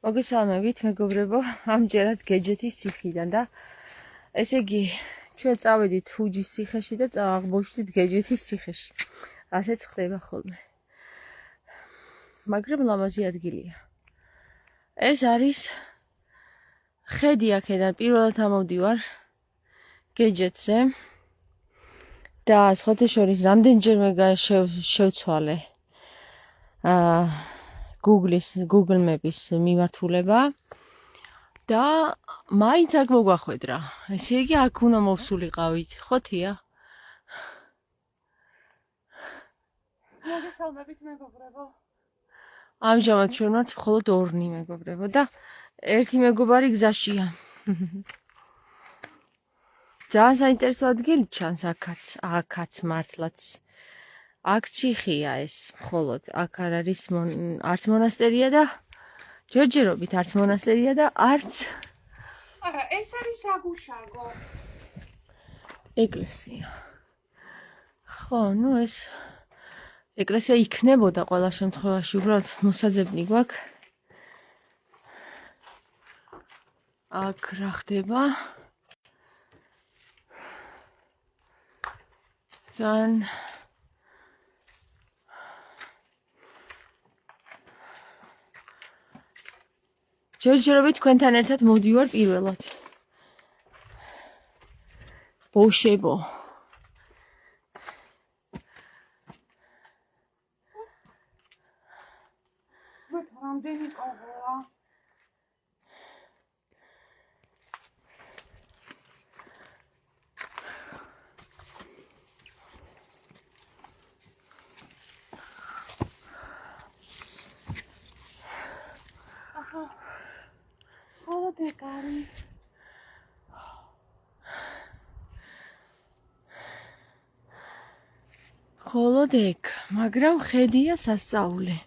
მოგესალმებით, მეგობრებო, ამჯერად გეჯეთის ციხიდან და ესე იგი, ჩვენ წავედით ჰუჯის ციხეში და წავაღბოჩდით გეჯეთის ციხეში. ასეც ხდება ხოლმე. მაგრამ ლამაზი ადგილია. ეს არის ხედი აქედან პირველად ამოვდივარ გეჯეთზე და სხვათაშორის რამდენჯერმე შევცვალე Google Maps მიმართულება და მაინც აქ მოგვახვედრა. ესე იგი აქ უნდა მოვსულიყავით, ხო თია? მოგესალმებით მეგობრებო. ამჟამად ჩვენ ვართ მხოლოდ ორნი მეგობრებო და ერთი მეგობარი გზაშია. ძალიან საინტერესო ადგილი ჩანს აქაც მართლაც. აქ ციხეა ეს მხოლოდ, აქ არ არის არც მონასტერია და ჯერჯერობით არც მონასტერია და არც არა, ეს არის საგუშაგო. ეკლესია. ხო, ეს ეკლესია იქნებოდა ყველა შემთხვევაში, უბრალოდ მოსაძებნი გვაქვს. აქ რა ხდება? ძალიან ჯერჯერობით თქვენთან ერთად მოვდივარ პირველად. ბოშებო. რამდენი კოღოა? холодекარი. холодეკ, მაგრამ ხედია სასწაული.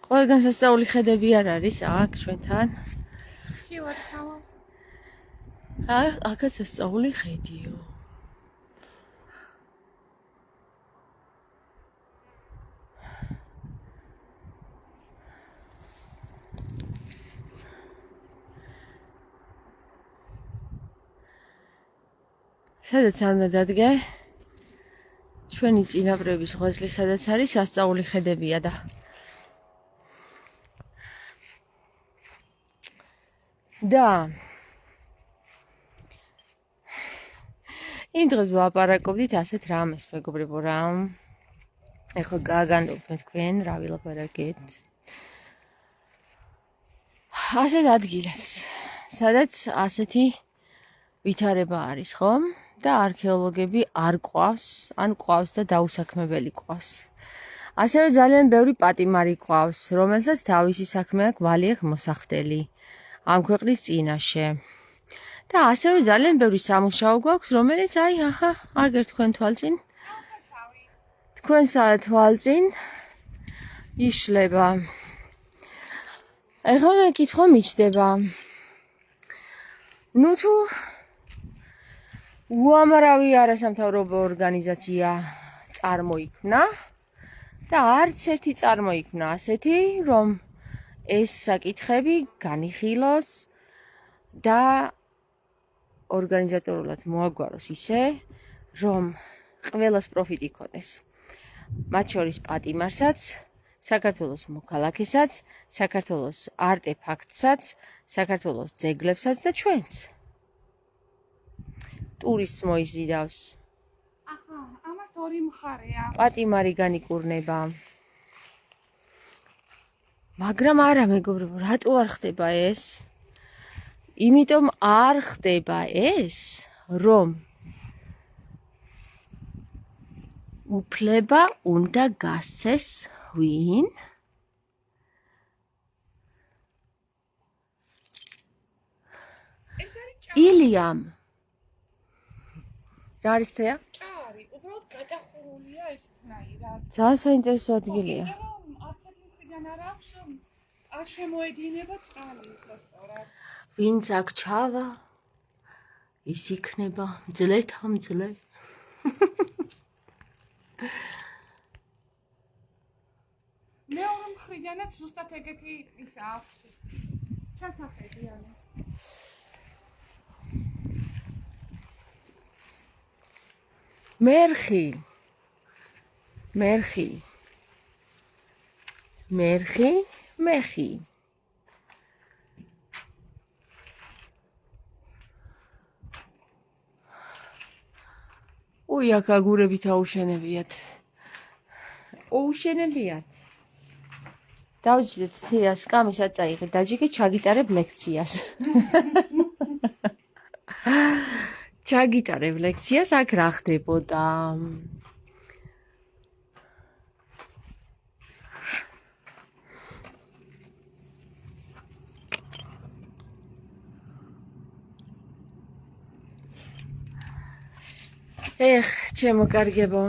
ყველგან სასწაული ხედები არ არის აქ ჩვენთან. კი ვარ თავა. აქაც სასწაული ხედიო. სადაც არ უნდა დადგე? ჩვენი წინაპრების ღვაწლი სადაც არის სასწაული ხედებია და იმ დღეს ვლაპარაკობდით ასეთ რამეს, მეგობრებო, რა. ეხლა გააგანდობთ მე თქვენ რა ვილაპარაკეთ. ასეთ ადგილებს, სადაც ასეთი ვითარება არის, ხო? და არქეოლოგები არ ყვავს, ან ყვავს და დაუსაქმებელი ყვავს. ასევე ძალიან ბევრი პატიმარი ყვავს, რომელსაც თავისი საქმე აქვს ვალი აქვს მოსახდელი ამ ქვეყნის წინაშე. და ასევე ძალიან ბევრი სამუშაო გვაქვს, რომელიც აგერ თქვენ თვალწინ. თქვენ თვალწინ იშლება. ეხლა მე კითხვა მიჩნდება. თუ უამრავი არასამთავრობო ორგანიზაცია წარმოიქმნა და არც ერთი წარმოიქმნა ასეთი, რომ ეს საკითხები განიხილოს და ორგანიზატორულად მოაგვაროს ისე, რომ ყველას პროფიტი ქონდეს. მათ შორის პატიმარსაც, საქართველოს მოქალაქესაც, საქართველოს არტეფაქტსაც, საქართველოს ძეგლებსაც და ჩვენც. ტურისტს მოიზიდავს. ამას ორი მხარეა. პატიმარი განიკურნება. მაგრამ არა, მეგობრებო, რატო არ ხდება ეს? იმიტომ არ ხდება ეს, რომ უფლება უნდა გასცეს ვინ? ილიამ. რა არის თეა? ჭარი, უბრალოდ გადახურულია ესნაირად. ძალიან საინტერესო ადგილია. არც ერთი მხრიდან არ აქვს, არ შემოედინება წყალი უბრალოდ. ვინც აქ ჩავა, ის იქნება მძლე. მხრიდანაც ზუსტად ეგეთი ისა აქვს. ჩასახედიანი. მერხი. უი, აქ აგურებით აუშენებიათ. დავჯდეთ თიას, კამისაც წაიღე, დაჯიგე ჩაგიტარებ ლექციას. ჩაგიტარებ ლექციას, აქ რა ხდებოდა? ჩემო კარგებო.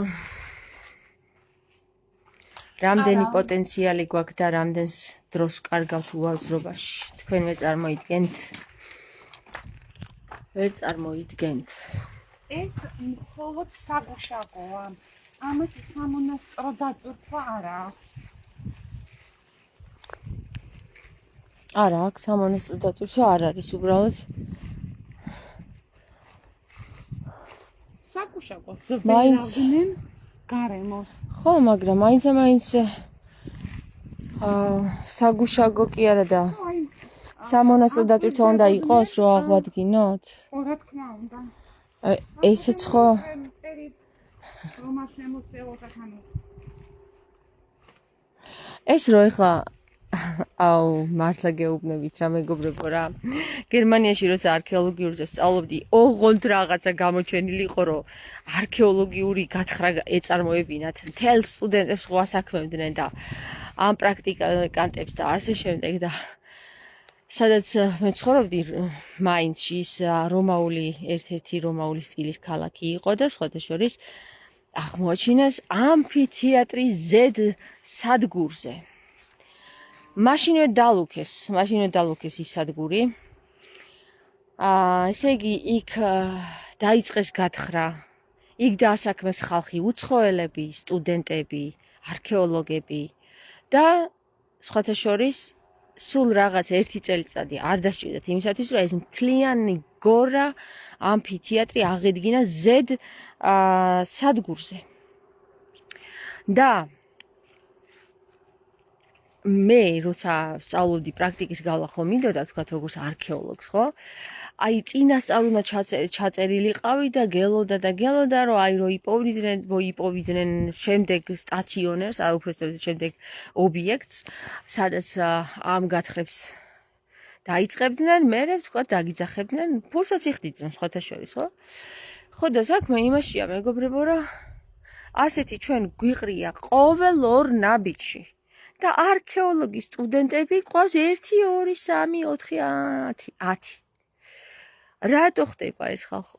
რამდენი პოტენციალი გვაქვს და რამდენს დროს კარგავთ უაზრობაში. თქვენ ვერ წარმოიდგენთ. ეს მხოლოდ საგუშაგოა. ამას სამონასტრო დაწურთვა არა აქვს. არა, აქ სამონასტრო დაწურთვა არ არის, უბრალოდ საგუშაგოს ვერავდნენ გარემოს. ხო, მაგრამ მაინც საგუშაგო კი არა და სამონასტრო დაწურთვა უნდა იყოს, რომ აღვადგინოთ. რა თქმა უნდა. ესეც ხო ეს რო ეხლა მართლა გეუბნებით რა მეგობრებო რა. გერმანიაში როცა არქეოლოგიურზე სწავლობდი, ოღონდ რაღაცა გამოჩენილი იყო, რომ არქეოლოგიური გათხრა ეწარმოებინათ. მთელ სტუდენტებს გვასაქმევდნენ და ამ პრაქტიკანტებს და ასე შემდეგ და სადაც მე ცხოვრობდი მაინცში, ის ერთ-ერთი რომაული სტილის ქალაქი იყო და სხვადასხვა აღმოაჩინეს ამფითეატრის ზედ სადგურზე. მაშინვე დალუქეს ის სადგური. ესე იგი, იქ დაიწყეს გათხრა. იქ დაასაქმეს ხალხი, უცხოელები, სტუდენტები, არქეოლოგები და სხვათა შორის სულ რაღაც ერთი წელიწადი არ დასჭირდათ იმისათვის, რომ ეს მთლიანი გორა ამფითეატრი აღედგინა ზედ სადგურზე. და მე როცა სწავლობდი პრაქტიკის გავლა ხო მინდოდა თქვათ როგორც არქეოლოგს, ხო? აი წინასწარ უნდა ჩაწერილიყავი და გელოდა რომ აი რო იპოვიდნენ შემდეგ სტაციონერს, უბრალოდ შემდეგ ობიექტს, სადაც ამ გათხრებს დაიწყებდნენ, მერე თქვათ დაგიძახებდნენ, ფურსაც იხდიდნენ სხვათა შორის, ხო? ხო და საქმე იმაშია მეგობრებო, რომ ასეთი ჩვენ გვიყრია ყოველ ორ ნაბიჯში. და არქეოლოგის სტუდენტები ყავს 1 2 3 4 10. რატო ხდება ეს ხალხო?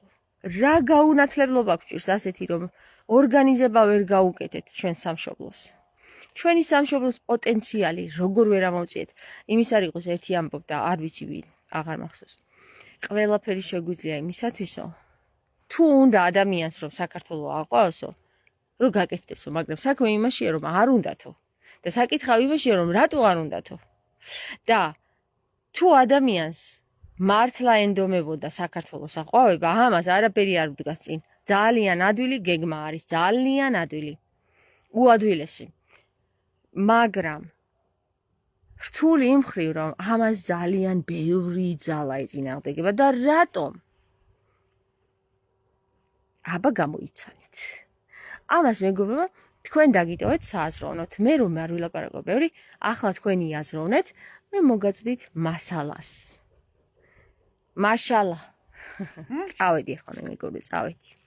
რა გაუნათლებლობა გვჭირს ასეთი რომ ორგანიზება ვერ გაუკეთეთ ჩვენ სამშობლოს? ჩვენი სამშობლოს პოტენციალი როგორ ვერ ამოვწიეთ? იმის არ იყოს ერთი ამბობდა, არ ვიცი ვინ, აღარ მახსოვს. ყველაფერი შეგვიძლია იმისათვისო, თუ უნდა ადამიანს რომ საქართველო აყვავსო, რომ გაკეთდესო, მაგრამ საქმე იმაშია რომ არ უნდათო. და საკითხავი იმაშია რომ რატო არ უნდათო? და თუ ადამიანს მართლა ენდომებოდა საქართველოს აყვავება, ამას არაფერი არ ვდგას წინ. ძალიან ადვილი გეგმა არის, ძალიან ადვილი. უადვილესი. მაგრამ რთული იმ მხრივ რომ ამას ძალიან ბევრი ძალა ეწინააღმდეგება და რატომ? აბა გამოიცანით. ამას მეგობრებო, თქვენ დაგიტოვეთ სააზროვნოთ. მე რომ არ ვილაპარაკო ბევრი, ახლა თქვენი აზროვნეთ, მე მოგაწვდით მასალას. მაშალა. წავედი ახლა მე მეგობრებო, წავედი.